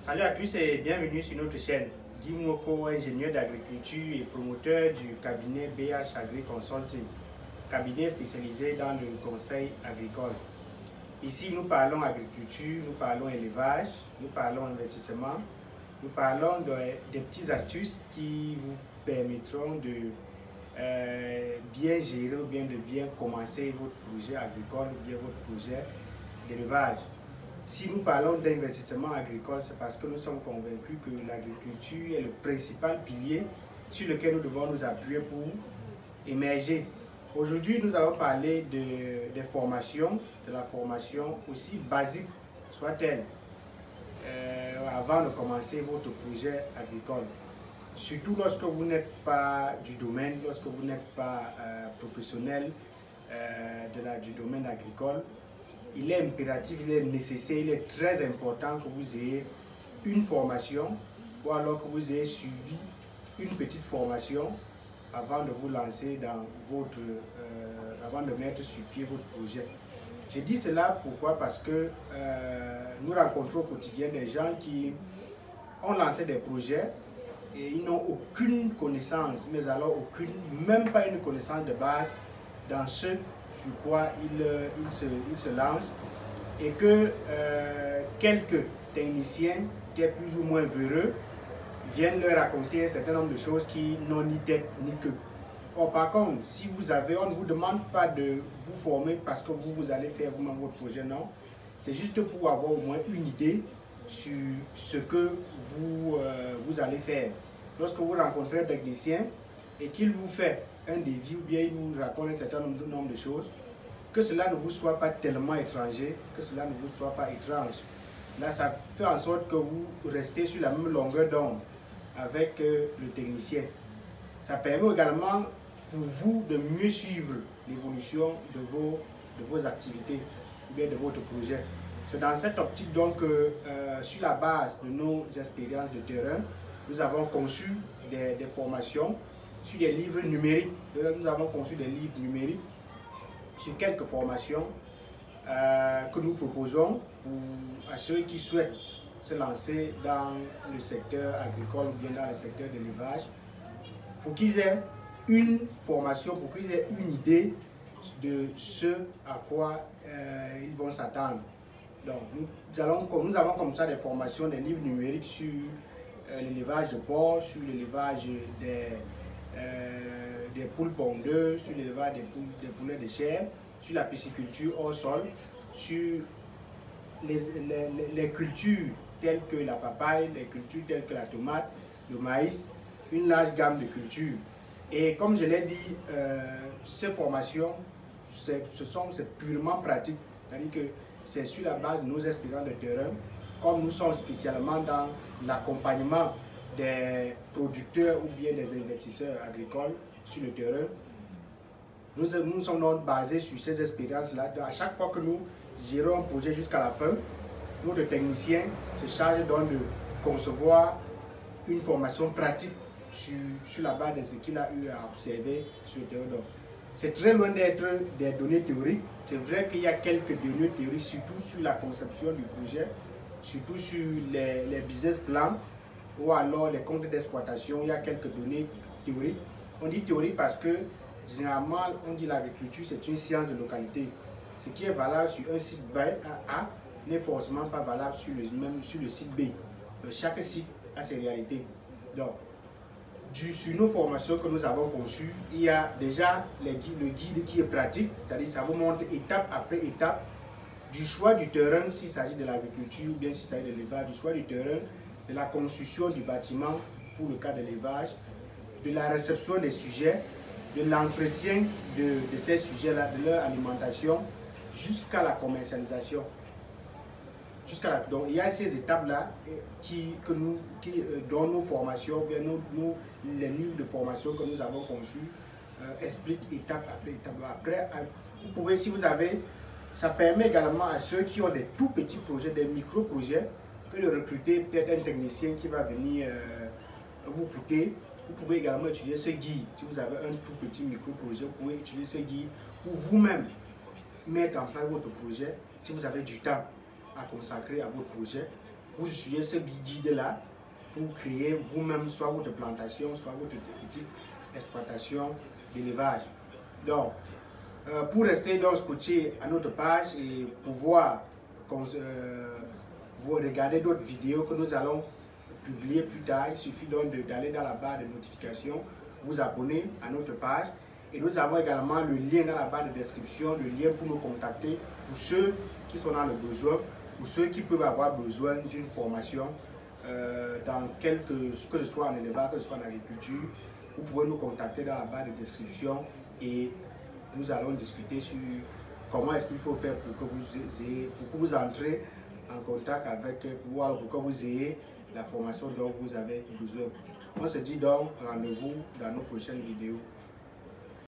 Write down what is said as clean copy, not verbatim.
Salut à tous et bienvenue sur notre chaîne. Guy Mwoko, ingénieur d'agriculture et promoteur du cabinet BH Agri Consulting, cabinet spécialisé dans le conseil agricole. Ici, nous parlons agriculture, nous parlons élevage, nous parlons investissement, nous parlons des petites astuces qui vous permettront de bien gérer ou bien de bien commencer votre projet agricole ou bien votre projet d'élevage. Si nous parlons d'investissement agricole, c'est parce que nous sommes convaincus que l'agriculture est le principal pilier sur lequel nous devons nous appuyer pour émerger. Aujourd'hui, nous allons parler des formations, de la formation aussi basique soit-elle, avant de commencer votre projet agricole. Surtout lorsque vous n'êtes pas du domaine, lorsque vous n'êtes pas professionnel du domaine agricole, il est impératif, il est nécessaire, il est très important que vous ayez une formation ou alors que vous ayez suivi une petite formation avant de vous lancer dans avant de mettre sur pied votre projet. Je dis cela pourquoi? Parce que nous rencontrons au quotidien des gens qui ont lancé des projets et ils n'ont aucune connaissance, mais alors même pas une connaissance de base dans ce sur quoi ils se lancent, et que quelques techniciens qui sont plus ou moins véreux viennent leur raconter un certain nombre de choses qui n'ont ni tête ni queue. Or, par contre, si on ne vous demande pas de vous former parce que vous allez faire vous-même votre projet, non. C'est juste pour avoir au moins une idée sur ce que vous allez faire. Lorsque vous rencontrez un technicien et qu'il vous fait un devis ou bien il vous raconte un certain nombre de choses, que cela ne vous soit pas tellement étranger, que cela ne vous soit pas étrange. Là, ça fait en sorte que vous restez sur la même longueur d'onde avec le technicien. Ça permet également pour vous de mieux suivre l'évolution de vos activités ou bien de votre projet. C'est dans cette optique donc que sur la base de nos expériences de terrain, nous avons conçu des formations sur des livres numériques. Nous avons conçu des livres numériques sur quelques formations que nous proposons à ceux qui souhaitent se lancer dans le secteur agricole ou bien dans le secteur de l'élevage, pour qu'ils aient une formation, pour qu'ils aient une idée de ce à quoi ils vont s'attendre. Donc nous avons comme ça des formations, des livres numériques sur l'élevage de porc, sur l'élevage des poules pondeuses, sur l'élevage des poulets de chair, sur la pisciculture hors sol, sur les cultures telles que la papaye, les cultures telles que la tomate, le maïs, une large gamme de cultures. Et comme je l'ai dit, ces formations, c'est purement pratique, c'est-à-dire que c'est sur la base de nos expériences de terrain, comme nous sommes spécialement dans l'accompagnement des producteurs ou bien des investisseurs agricoles sur le terrain. Nous sommes donc basés sur ces expériences-là. À chaque fois que nous gérons un projet jusqu'à la fin, notre technicien se charge donc de concevoir une formation pratique sur la base de ce qu'il a eu à observer sur le terrain. C'est très loin d'être des données théoriques. C'est vrai qu'il y a quelques données théoriques, surtout sur la conception du projet, surtout sur les business plans ou alors les comptes d'exploitation. Il y a quelques données théoriques. On dit théorique parce que généralement, on dit l'agriculture, c'est une science de localité. Ce qui est valable sur un site A n'est forcément pas valable sur le site B. Chaque site a ses réalités. Donc, sur nos formations que nous avons conçues, il y a déjà le guide qui est pratique, c'est-à-dire ça vous montre étape après étape du choix du terrain s'il s'agit de l'agriculture ou bien s'il s'agit de l'élevage, du choix du terrain, de la construction du bâtiment pour le cas de l'élevage, de la réception des sujets, de l'entretien de ces sujets-là, de leur alimentation, jusqu'à la commercialisation. Donc il y a ces étapes-là dont nos formations, bien les livres de formation que nous avons conçus expliquent étape après étape. Après, vous pouvez, si vous avez, ça permet également à ceux qui ont des tout petits projets, des micro-projets, que de recruter peut-être un technicien qui va venir vous coûter. Vous pouvez également utiliser ce guide. Si vous avez un tout petit micro-projet, vous pouvez utiliser ce guide pour vous-même mettre en place votre projet si vous avez du temps à consacrer à votre projet. vous suivez ce guide-là pour créer vous-même soit votre plantation, soit votre petite exploitation d'élevage. Donc, pour rester donc scotché à notre page et pouvoir vous regarder d'autres vidéos que nous allons publier plus tard, il suffit donc d'aller dans la barre de notification, vous abonner à notre page. Et nous avons également le lien dans la barre de description, le lien pour nous contacter, pour ceux qui sont dans le besoin, pour ceux qui peuvent avoir besoin d'une formation dans que ce soit en élevage, que ce soit en agriculture. Vous pouvez nous contacter dans la barre de description et nous allons discuter sur comment est-ce qu'il faut faire pour que vous entrez en contact avec, pour que vous ayez la formation dont vous avez besoin. On se dit donc rendez-vous dans nos prochaines vidéos.